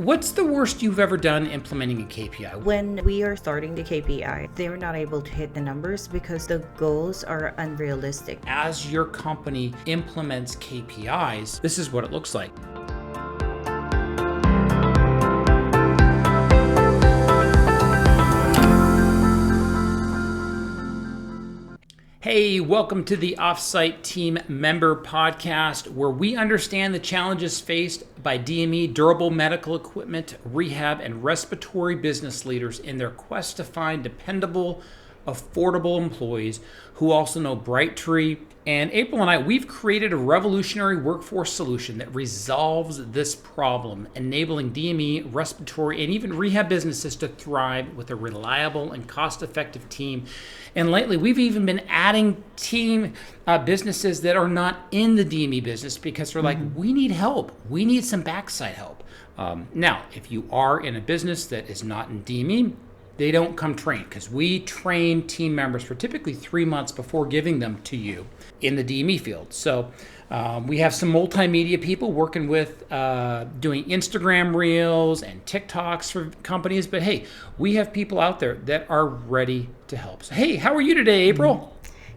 What's the worst you've ever done implementing a KPI? When we are starting the KPI, they're not able to hit the numbers because the goals are unrealistic. As your company implements KPIs, this is what it looks like. Hey, welcome to the Offsite Team Member Podcast, where we understand the challenges faced by DME, durable medical equipment, rehab, and respiratory business leaders in their quest to find dependable, affordable employees who also know Brightree. And April and I, we've created a revolutionary workforce solution that resolves this problem, enabling DME, respiratory, and even rehab businesses to thrive with a reliable and cost-effective team. And lately, we've even been adding team businesses that are not in the DME business because they're like, we need help. We need some backside help. Now, if you are in a business that is not in DME, they don't come trained because we train team members for typically 3 months before giving them to you in the DME field. So we have some multimedia people working with doing Instagram reels and TikToks for companies. But hey, we have people out there that are ready to help. So hey, how are you today, April?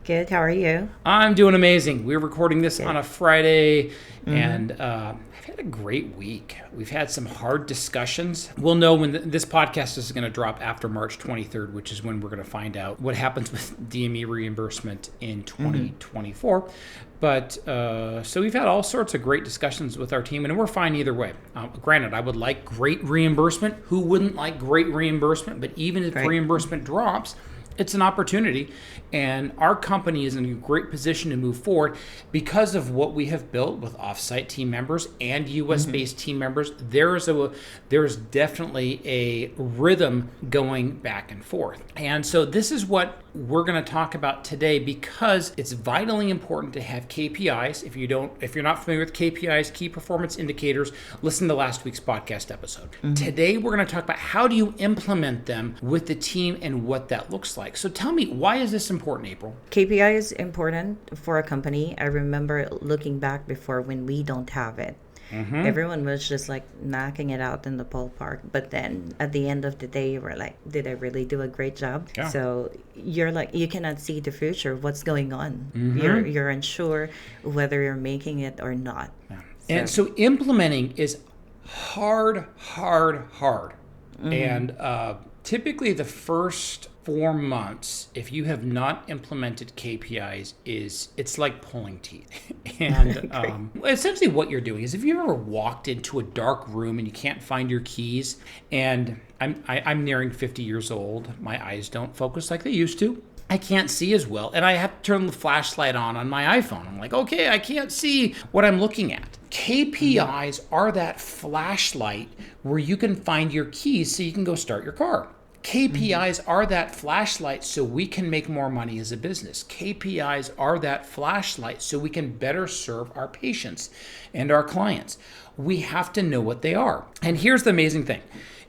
Good. How are you? I'm doing amazing. We're recording this on a Friday, and I've had a great week. We've had some hard discussions. We'll know when this podcast is going to drop after March 23rd, which is when we're going to find out what happens with DME reimbursement in 2024. But so we've had all sorts of great discussions with our team, and we're fine either way. Granted, I would like great reimbursement. Who wouldn't like great reimbursement? But even if reimbursement drops, it's an opportunity, and our company is in a great position to move forward because of what we have built with Offsite team members and U.S.-based team members. There's definitely a rhythm going back and forth. And so this is what we're going to talk about today because it's vitally important to have KPIs. If you're not familiar with KPIs, key performance indicators, listen to last week's podcast episode. Today, we're going to talk about how do you implement them with the team and what that looks like. So tell me, why is this important, April? KPI is important for a company. I remember looking back before when we don't have it. Everyone was just like knocking it out in the ballpark. But then at the end of the day, you were like, did I really do a great job? Yeah. So you're like, you cannot see the future, what's going on. You're unsure whether you're making it or not. Yeah. And so implementing is hard. And typically the first 4 months, if you have not implemented KPIs, it's like pulling teeth. And essentially what you're doing is if you've ever walked into a dark room and you can't find your keys, and I'm nearing 50 years old, my eyes don't focus like they used to. I can't see as well, and I have to turn the flashlight on my iPhone. I'm like, okay, I can't see what I'm looking at. KPIs are that flashlight where you can find your keys so you can go start your car. KPIs are that flashlight so we can make more money as a business. KPIs are that flashlight so we can better serve our patients and our clients. We have to know what they are. And here's the amazing thing.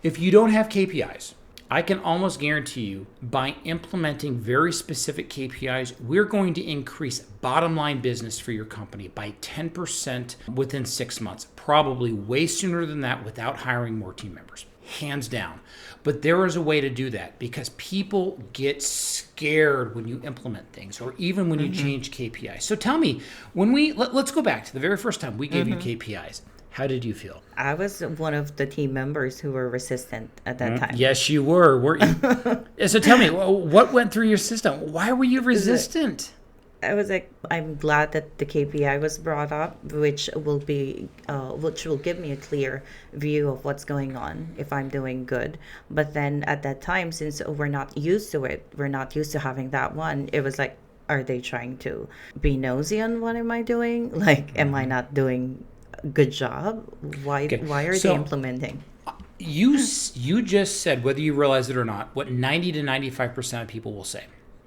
If you don't have KPIs, I can almost guarantee you by implementing very specific KPIs, we're going to increase bottom line business for your company by 10% within 6 months, probably way sooner than that without hiring more team members. Hands down. But there is a way to do that because people get scared when you implement things or even when you change KPIs. So tell me, let's go back to the very first time we gave you KPIs. How did you feel? I was one of the team members who were resistant at that time. Yes, you were, weren't you? So tell me, what went through your system? Why were you resistant? I was like, I'm glad that the KPI was brought up, which will give me a clear view of what's going on if I'm doing good. But then at that time, since we're not used to it, we're not used to having that one. It was like, are they trying to be nosy on what am I doing? Like, am I not doing a good job? Why are they implementing? You just said, whether you realize it or not, what 90 to 95% of people will say.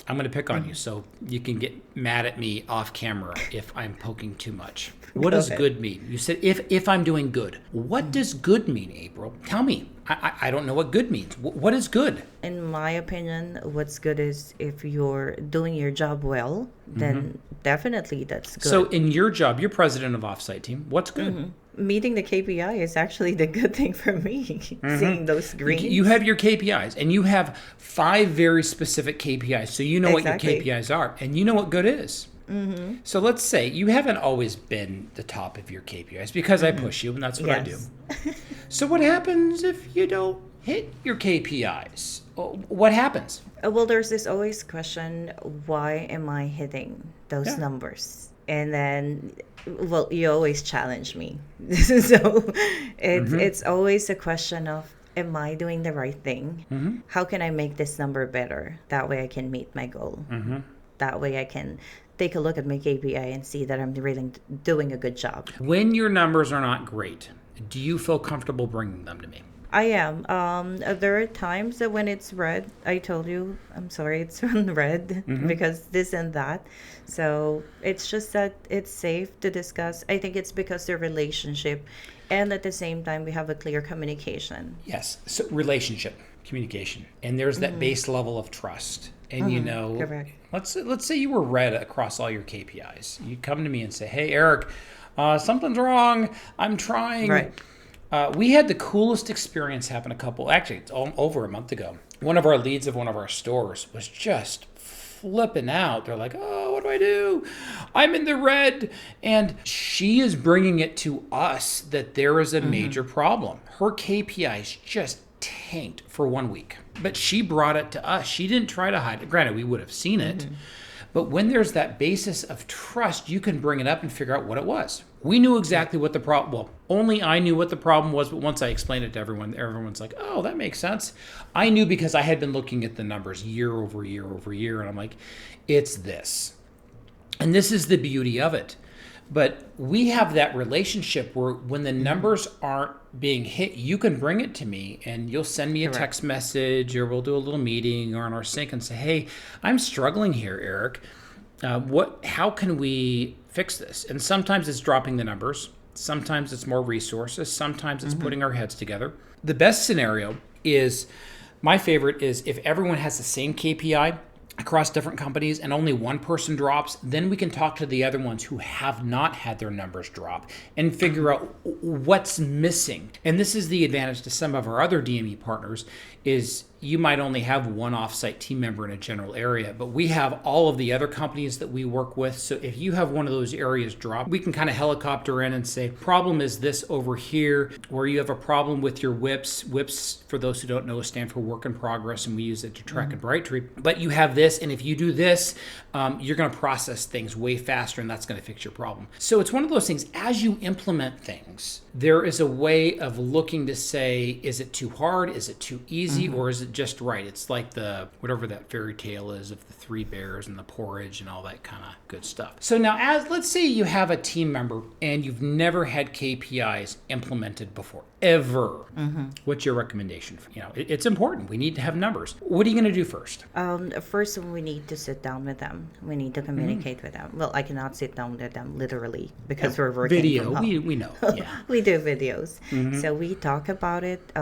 I'm going to pick on you, so you can get mad at me off camera if I'm poking too much. What does good mean? You said if I'm doing good. What does good mean, April? Tell me. I don't know what good means. What is good? In my opinion, what's good is if you're doing your job well, then definitely that's good. So in your job, you're president of Offsite team. What's good? meeting the KPI is actually the good thing for me. Seeing those greens. You have your KPIs, and you have 5 very specific KPIs. So you know what your KPIs are, and you know what good is. So let's say you haven't always been the top of your KPIs because I push you, and that's what I do. So what happens if you don't hit your KPIs? What happens? Well, there's this always question, why am I hitting those numbers? And then, well, you always challenge me. So it's always a question of, am I doing the right thing? How can I make this number better? That way I can meet my goal. That way I can take a look at my KPI and see that I'm really doing a good job. When your numbers are not great, do you feel comfortable bringing them to me? I am. There are times that when it's red, I told you, I'm sorry, it's on red because this and that. So it's just that it's safe to discuss. I think it's because the relationship, and at the same time, we have a clear communication. Yes. So relationship, communication, and there's that base level of trust. And you know, Correct. let's say you were red across all your KPIs. You come to me and say, "Hey, Eric, something's wrong. I'm trying." Right. We had the coolest experience happen it's over a month ago. One of our leads of one of our stores was just flipping out. They're like, "Oh, what do I do? I'm in the red." And she is bringing it to us that there is a major problem. Her KPIs just tanked for 1 week. But she brought it to us. She didn't try to hide it. Granted, we would have seen it. But when there's that basis of trust, you can bring it up and figure out what it was. We knew exactly what the problem, well, only I knew what the problem was, but once I explained it to everyone, everyone's like, "Oh, that makes sense." I knew because I had been looking at the numbers year over year over year, and I'm like, it's this. And this is the beauty of it. But we have that relationship where when the numbers aren't being hit, you can bring it to me and you'll send me a text message, or we'll do a little meeting or on our sync and say, "Hey, I'm struggling here, Eric. How can we fix this?" And sometimes it's dropping the numbers. Sometimes it's more resources. Sometimes it's putting our heads together. The best scenario is, my favorite is if everyone has the same KPI across different companies and only one person drops, then we can talk to the other ones who have not had their numbers drop and figure out what's missing. And this is the advantage to some of our other DME partners, is you might only have one offsite team member in a general area, but we have all of the other companies that we work with. So if you have one of those areas drop, we can kind of helicopter in and say, problem is this over here, or you have a problem with your WIPs. WIPs, for those who don't know, stand for work in progress, and we use it to track and Brightree. But you have this, and if you do this, you're going to process things way faster, and that's going to fix your problem. So it's one of those things, as you implement things, there is a way of looking to say, is it too hard? Is it too easy? Or is it just right? It's like whatever that fairy tale is of the 3 bears and the porridge and all that kind of good stuff. So now, let's say you have a team member and you've never had KPIs implemented before, ever. What's your recommendation? It's important. We need to have numbers. What are you going to do first? First, we need to sit down with them. We need to communicate with them. Well, I cannot sit down with them literally because we're working video. from home. We know. Yeah. We do videos. So we talk about it.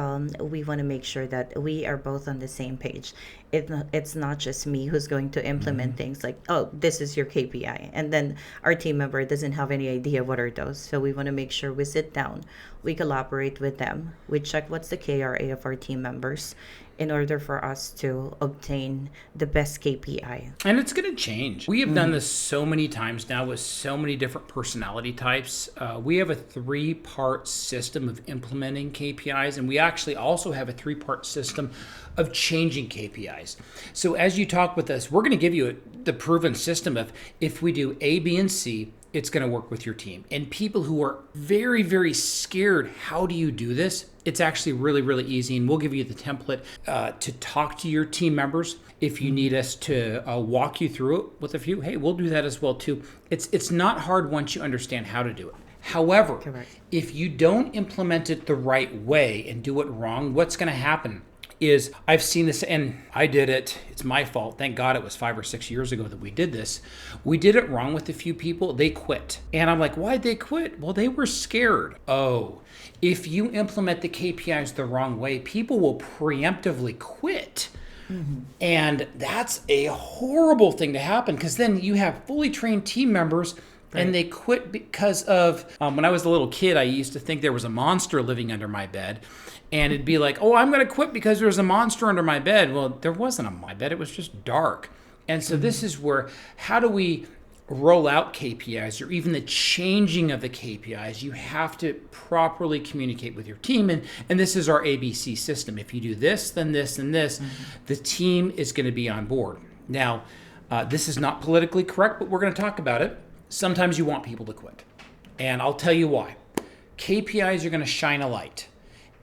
We want to make sure that we are both on the same page. It's not just me who's going to implement things like, "Oh, this is your KPI," and then our team member doesn't have any idea what are those. So we want to make sure we sit down, we collaborate with them, we check what's the KRA of our team members in order for us to obtain the best KPI. And it's going to change. We have done this so many times now with so many different personality types. We have a 3-part system of implementing KPIs, and we actually also have a 3-part system of changing KPIs. So as you talk with us, we're going to give you the proven system of, if we do A, B, and C, it's going to work with your team. And people who are very, very scared, how do you do this? It's actually really, really easy. And we'll give you the template to talk to your team members. If you need us to walk you through it with a few, hey, we'll do that as well too. It's not hard once you understand how to do it. However, if you don't implement it the right way and do it wrong, what's going to happen is, I've seen this, and I did it. It's my fault. Thank God it was 5 or 6 years ago that we did this. We did it wrong with a few people. They quit. And I'm like, why'd they quit? Well, they were scared. Oh, if you implement the KPIs the wrong way, people will preemptively quit. And that's a horrible thing to happen, because then you have fully trained team members And they quit because of, when I was a little kid, I used to think there was a monster living under my bed. And it'd be like, oh, I'm going to quit because there's a monster under my bed. Well, there wasn't on my bed. It was just dark. And so this is where, how do we roll out KPIs or even the changing of the KPIs? You have to properly communicate with your team. And this is our ABC system. If you do this, then this, and this, the team is going to be on board. Now, this is not politically correct, but we're going to talk about it. Sometimes you want people to quit. And I'll tell you why. KPIs are going to shine a light.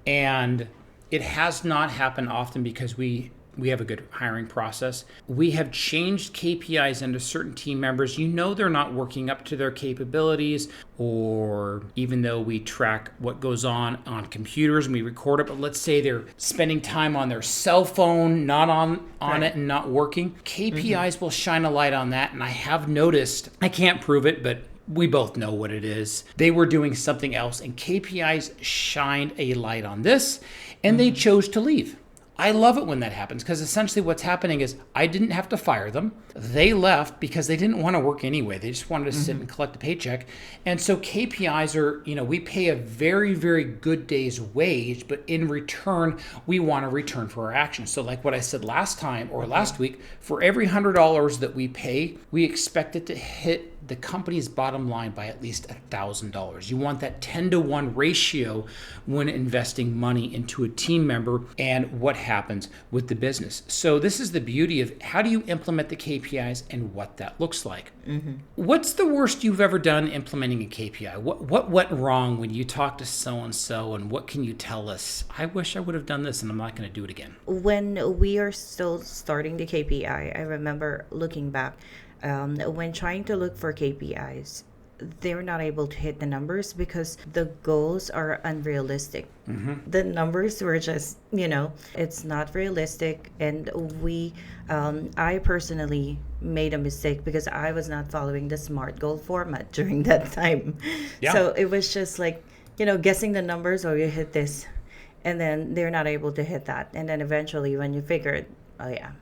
And it has not happened often because we have a good hiring process. We have changed KPIs into certain team members. You know they're not working up to their capabilities, or even though we track what goes on computers and we record it, but let's say they're spending time on their cell phone, not on it and not working. KPIs will shine a light on that. And I have noticed, I can't prove it, but we both know what it is. They were doing something else, and KPIs shined a light on this, and they chose to leave. I love it when that happens, because essentially what's happening is I didn't have to fire them. They left because they didn't want to work anyway. They just wanted to sit and collect a paycheck. And so KPIs are, we pay a very, very good day's wage, but in return, we want a return for our actions. So like what I said last time or last week, for every $100 that we pay, we expect it to hit the company's bottom line by at least $1,000. You want that 10-to-1 ratio when investing money into a team member and what happens with the business. So this is the beauty of how do you implement the KPIs and what that looks like. What's the worst you've ever done implementing a KPI? What went wrong when you talked to so-and-so, and what can you tell us? I wish I would have done this and I'm not going to do it again. When we are still starting the KPI, I remember looking back, when trying to look for KPIs, they're not able to hit the numbers because the goals are unrealistic. The numbers were just, it's not realistic. And I personally made a mistake because I was not following the SMART goal format during that time. Yeah. So it was just like, guessing the numbers, or you hit this, and then they're not able to hit that. And then eventually when you figure it, oh yeah,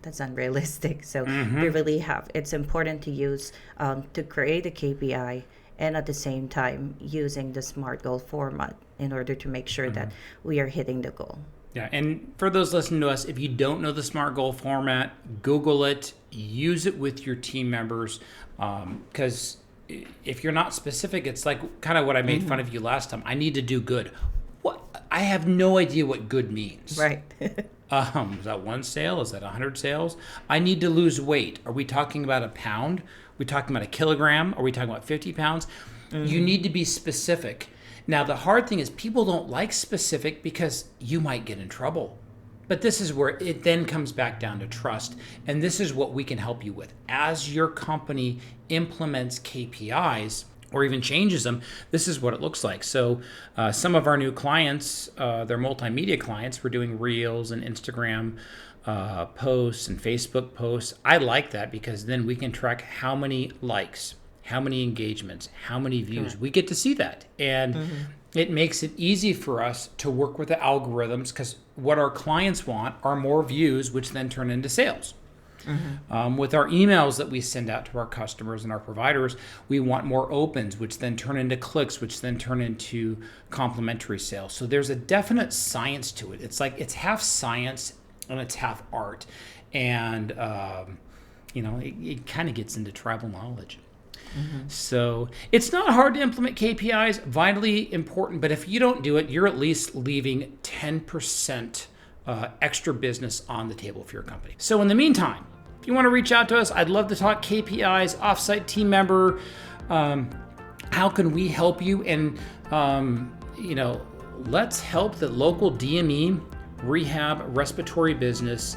that's unrealistic. So we really it's important to use, to create a KPI, and at the same time using the SMART goal format in order to make sure that we are hitting the goal. Yeah, and for those listening to us, if you don't know the SMART goal format, Google it, use it with your team members, because if you're not specific, it's like kind of what I made fun of you last time. I need to do good. What? I have no idea what good means. Right. Is that one sale? Is that 100 sales? I need to lose weight. Are we talking about a pound? Are we talking about a kilogram? Are we talking about 50 pounds? You need to be specific. Now, the hard thing is people don't like specific because you might get in trouble. But this is where it then comes back down to trust. And this is what we can help you with. As your company implements KPIs, or even changes them, this is what it looks like. So some of our new clients, they're multimedia clients. We're doing Reels and Instagram posts and Facebook posts. I like that because then we can track how many likes, how many engagements, how many views. We get to see that. And it makes it easy for us to work with the algorithms, because what our clients want are more views, which then turn into sales. With our emails that we send out to our customers and our providers, we want more opens, which then turn into clicks, which then turn into complimentary sales. So there's a definite science to it. It's like it's half science and it's half art. And, it kind of gets into tribal knowledge. So it's not hard to implement KPIs, vitally important. But if you don't do it, you're at least leaving 10% extra business on the table for your company. So in the meantime, if you want to reach out to us, I'd love to talk KPIs, offsite team member. How can we help you? And, let's help the local DME, rehab, respiratory business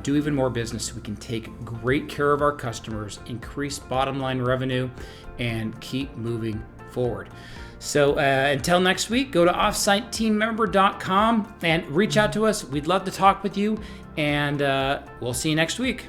do even more business so we can take great care of our customers, increase bottom line revenue, and keep moving forward. So until next week, go to offsiteteammember.com and reach out to us. We'd love to talk with you, and we'll see you next week.